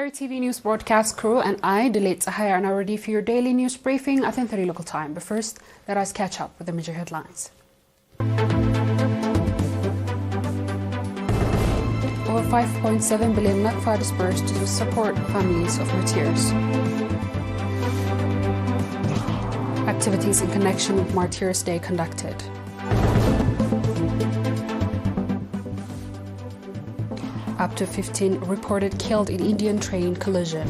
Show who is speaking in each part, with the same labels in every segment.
Speaker 1: ERi-TV news broadcast crew and I, Delayed Sahaya, are now ready for your daily news briefing at 10:30 local time. But first, let us catch up with the major headlines. Over 5.7 billion Nakfa dispersed to support families of martyrs. Activities in connection with Martyrs Day conducted. Up to 15 reported killed in Indian train collision.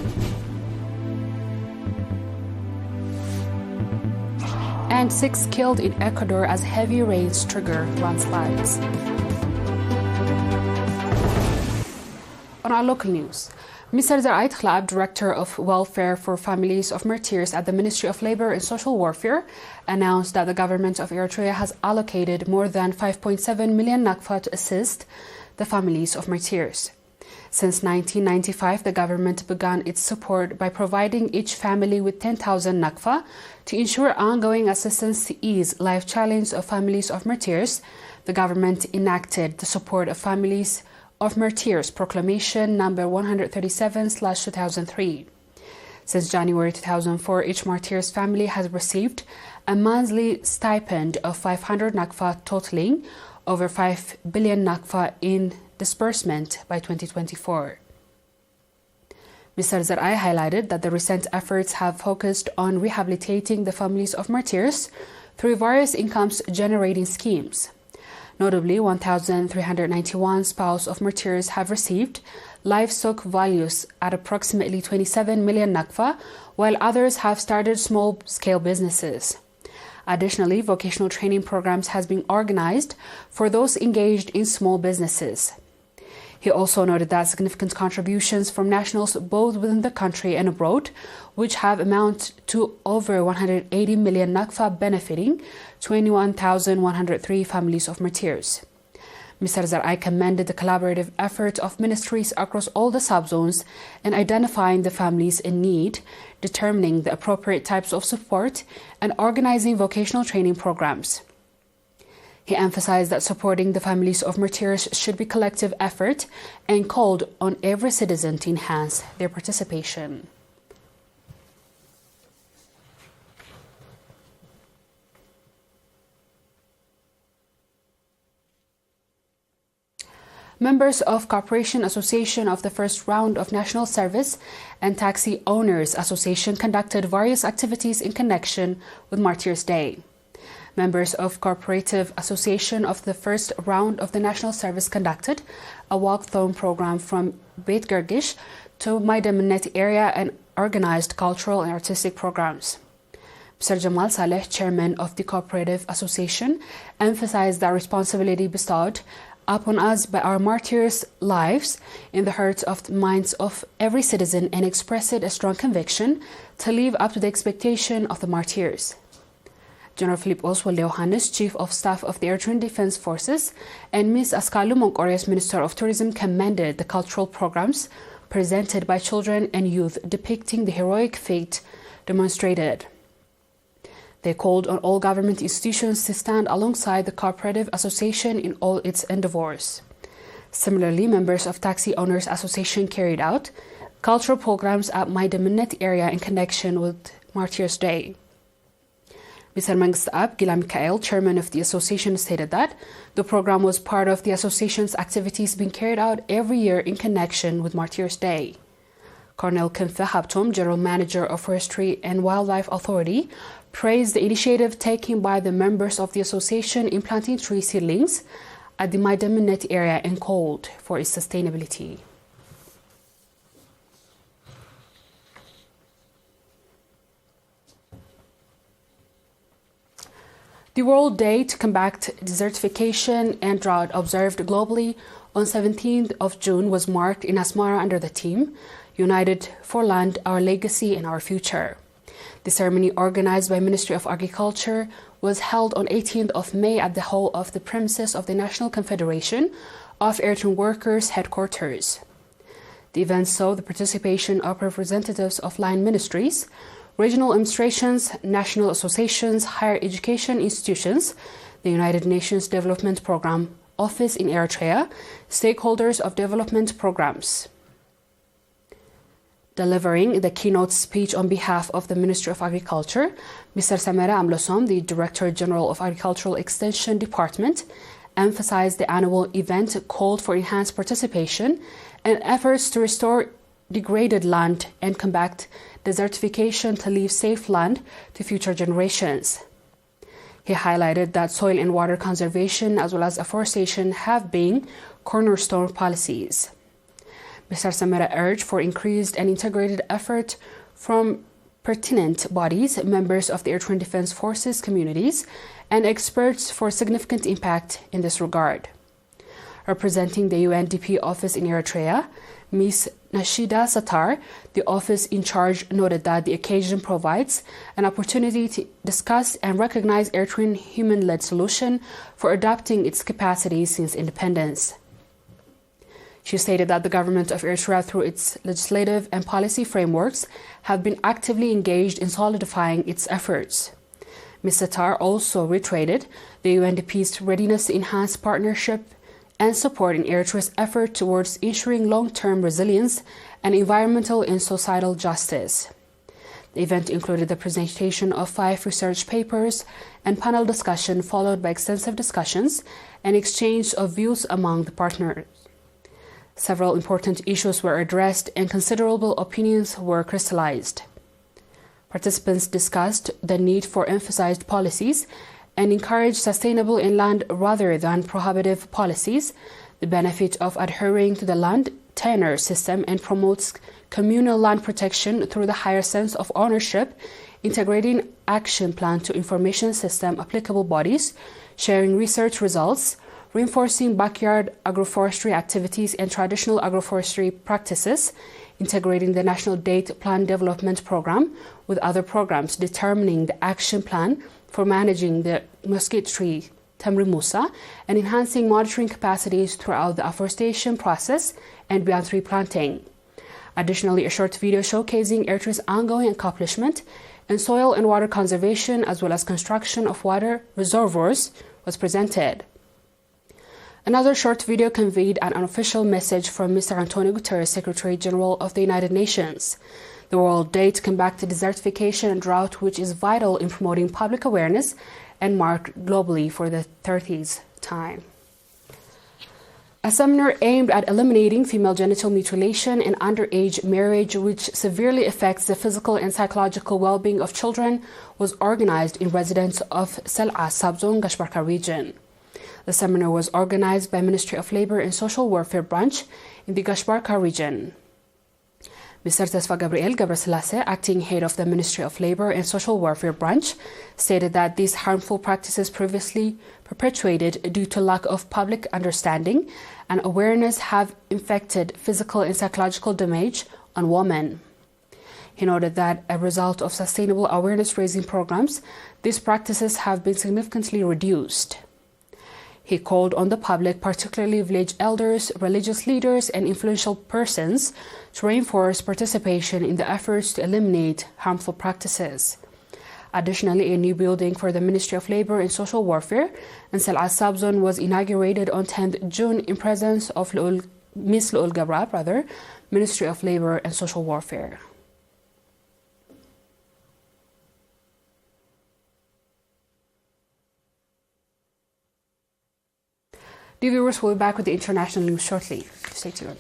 Speaker 1: And 6 killed in Ecuador as heavy rains trigger landslides. On our local news, Mr. ERi-TV, Director of Welfare for Families of Martyrs at the Ministry of Labour and Social Warfare, announced that the government of Eritrea has allocated more than 5.7 million Nakfa to assist the families of martyrs. Since 1995, the government began its support by providing each family with 10,000 Nakfa to ensure ongoing assistance to ease life challenge of families of martyrs. The government enacted the Support of Families of Martyrs Proclamation number 137/2003. Since January 2004, each martyr's family has received a monthly stipend of 500 Nakfa, totaling over 5 billion Nakfa in disbursement by 2024. Mr. ERi highlighted that the recent efforts have focused on rehabilitating the families of martyrs through various income-generating schemes. Notably, 1,391 spouses of martyrs have received livestock values at approximately 27 million Nakfa, while others have started small-scale businesses. Additionally, vocational training programs has been organized for those engaged in small businesses. He also noted that significant contributions from nationals both within the country and abroad, which have amounted to over 180 million Nakfa, benefiting 21,103 families of martyrs. Mr. ERi commended the collaborative effort of ministries across all the subzones in identifying the families in need, determining the appropriate types of support, and organizing vocational training programs. He emphasized that supporting the families of martyrs should be collective effort and called on every citizen to enhance their participation. Members of Corporation Association of the First Round of National Service and Taxi Owners Association conducted various activities in connection with Martyrs Day. Members of Cooperative Association of the First Round of the National Service conducted a walk-through program from Beit Gergish to Maidaminnet area and organized cultural and artistic programs. Mr. Jamal Saleh, chairman of the Cooperative Association, emphasized the responsibility bestowed upon us by our martyrs' lives in the hearts of the minds of every citizen, and expressed a strong conviction to live up to the expectation of the martyrs. General Philip Oswald Johannes, Chief of Staff of the Eritrean Defense Forces, and Ms. Askalu Monkorias, Minister of Tourism, commended the cultural programs presented by children and youth depicting the heroic fate demonstrated. They called on all government institutions to stand alongside the Cooperative Association in all its endeavors. Similarly, members of Taxi Owners Association carried out cultural programs at Maidaminnet area in connection with Martyrs Day. Mr. Mangst Ab Gila Mikael, chairman of the association, stated that the program was part of the association's activities being carried out every year in connection with Martyrs Day. Colonel Kimfe Habtom, General Manager of Forestry and Wildlife Authority, praised the initiative taken by the members of the association in planting tree seedlings at the Maidaminnet area and called for its sustainability. The World Day to Combat Desertification and Drought, observed globally on 17th of June, was marked in Asmara under the theme United for Land, Our Legacy and Our Future. The ceremony, organized by Ministry of Agriculture, was held on 18th of May at the hall of the premises of the National Confederation of Eritrean Workers headquarters. The event saw the participation of representatives of line ministries, regional administrations, national associations, higher education institutions, the United Nations Development Programme Office in Eritrea, stakeholders of development programs. Delivering the keynote speech on behalf of the Ministry of Agriculture, Mr. Samara Amlosom, the Director General of Agricultural Extension Department, emphasized the annual event called for enhanced participation and efforts to restore degraded land and combat desertification to leave safe land to future generations. He highlighted that soil and water conservation as well as afforestation have been cornerstone policies. Mr. Samara urged for increased and integrated effort from pertinent bodies, members of the Eritrean Defense Forces communities, and experts for significant impact in this regard. Representing the UNDP office in Eritrea, Ms. Nashida Sattar, the office in charge, noted that the occasion provides an opportunity to discuss and recognize Eritrean human-led solution for adapting its capacity since independence. She stated that the government of Eritrea, through its legislative and policy frameworks, have been actively engaged in solidifying its efforts. Ms. Sattar also reiterated the UNDP's readiness to enhance partnership and support in Eritrea's effort towards ensuring long-term resilience and environmental and societal justice. The event included the presentation of 5 research papers and panel discussion, followed by extensive discussions and exchange of views among the partners. Several important issues were addressed and considerable opinions were crystallized. Participants discussed the need for emphasized policies and encouraged sustainable inland rather than prohibitive policies, the benefit of adhering to the land tenure system, and promotes communal land protection through the higher sense of ownership, integrating action plan to information system applicable bodies, sharing research results, reinforcing backyard agroforestry activities and traditional agroforestry practices, integrating the National Date Plan Development Program with other programs, determining the action plan for managing the mesquite tree Tamri Musa, and enhancing monitoring capacities throughout the afforestation process and beyond tree planting. Additionally, a short video showcasing Eritrea's ongoing accomplishment in soil and water conservation as well as construction of water reservoirs was presented. Another short video conveyed an unofficial message from Mr. Antonio Guterres, Secretary General of the United Nations. The World Day to combat desertification and drought, which is vital in promoting public awareness and marked globally for the 30th time. A seminar aimed at eliminating female genital mutilation and underage marriage, which severely affects the physical and psychological well-being of children, was organized in residence of Sel'a Sabzon Gashbarka region. The seminar was organized by Ministry of Labor and Social Welfare Branch in the Gashbarka region. Mr. Tesfa Gabriel Gabrasilase, acting head of the Ministry of Labor and Social Welfare Branch, stated that these harmful practices previously perpetuated due to lack of public understanding and awareness have inflicted physical and psychological damage on women. He noted that as a result of sustainable awareness-raising programs, these practices have been significantly reduced. He called on the public, particularly village elders, religious leaders, and influential persons, to reinforce participation in the efforts to eliminate harmful practices. Additionally, a new building for the Ministry of Labor and Social Welfare in Sel'a Sabzon was inaugurated on 10th June in presence of Ms. Lu'ul Gabra, Ministry of Labor and Social Welfare. Dear viewers, we'll be back with the international news shortly. Stay tuned.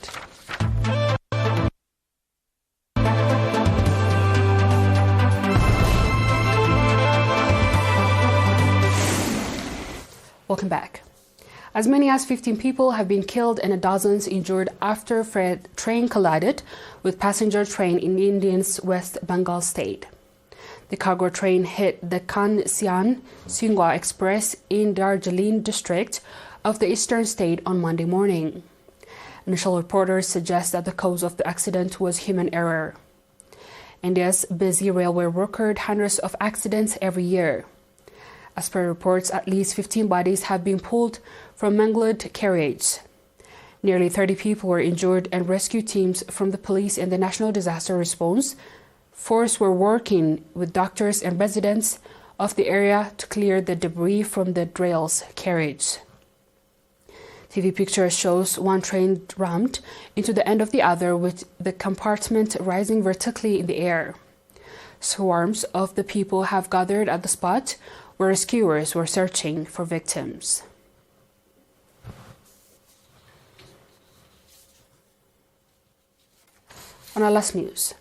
Speaker 1: Welcome back. As many as 15 people have been killed and dozens injured after a train collided with passenger train in India's West Bengal state. The cargo train hit the Kansian-Singwa Express in Darjeeling district of the eastern state on Monday morning. Initial reporters suggest that the cause of the accident was human error. India's busy railway recorded hundreds of accidents every year. As per reports, at least 15 bodies have been pulled from mangled carriages. Nearly 30 people were injured, and rescue teams from the police and the National Disaster Response Force were working with doctors and residents of the area to clear the debris from the derailed carriage. TV picture shows one train rammed into the end of the other, with the compartment rising vertically in the air. Swarms of the people have gathered at the spot where rescuers were searching for victims. On our last news,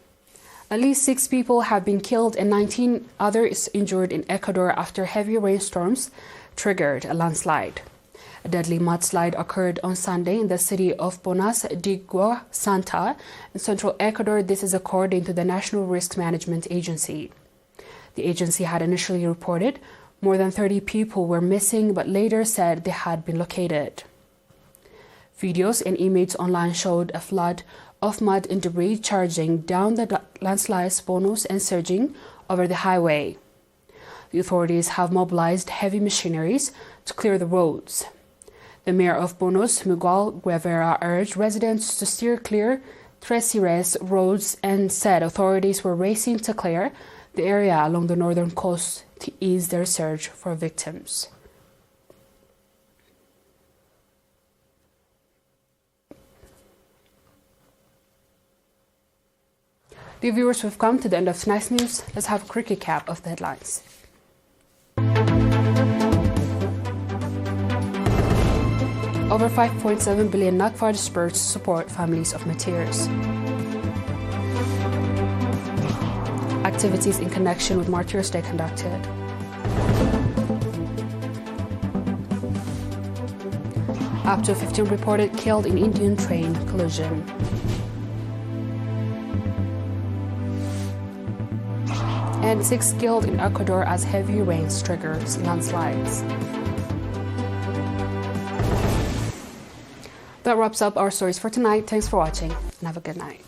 Speaker 1: at least 6 people have been killed and 19 others injured in Ecuador after heavy rainstorms triggered a landslide. A deadly mudslide occurred on Sunday in the city of Bonas de Gua Santa in central Ecuador. This is according to the National Risk Management Agency. The agency had initially reported more than 30 people were missing, but later said they had been located. Videos and images online showed a flood of mud and debris charging down the landslide's Bonos and surging over the highway. The authorities have mobilized heavy machineries to clear the roads. The mayor of Bonos, Miguel Guevara, urged residents to steer clear treacherous roads and said authorities were racing to clear the area along the northern coast to ease their search for victims. Dear viewers, we've come to the end of tonight's news. Let's have a quick recap of the headlines. Over 5.7 billion NACFA dispersed to support families of martyrs. Activities in connection with Martyrs Day conducted. Up to 15 reported killed in Indian train collision. And 6 killed in Ecuador as heavy rains triggers landslides. That wraps up our stories for tonight. Thanks for watching and have a good night.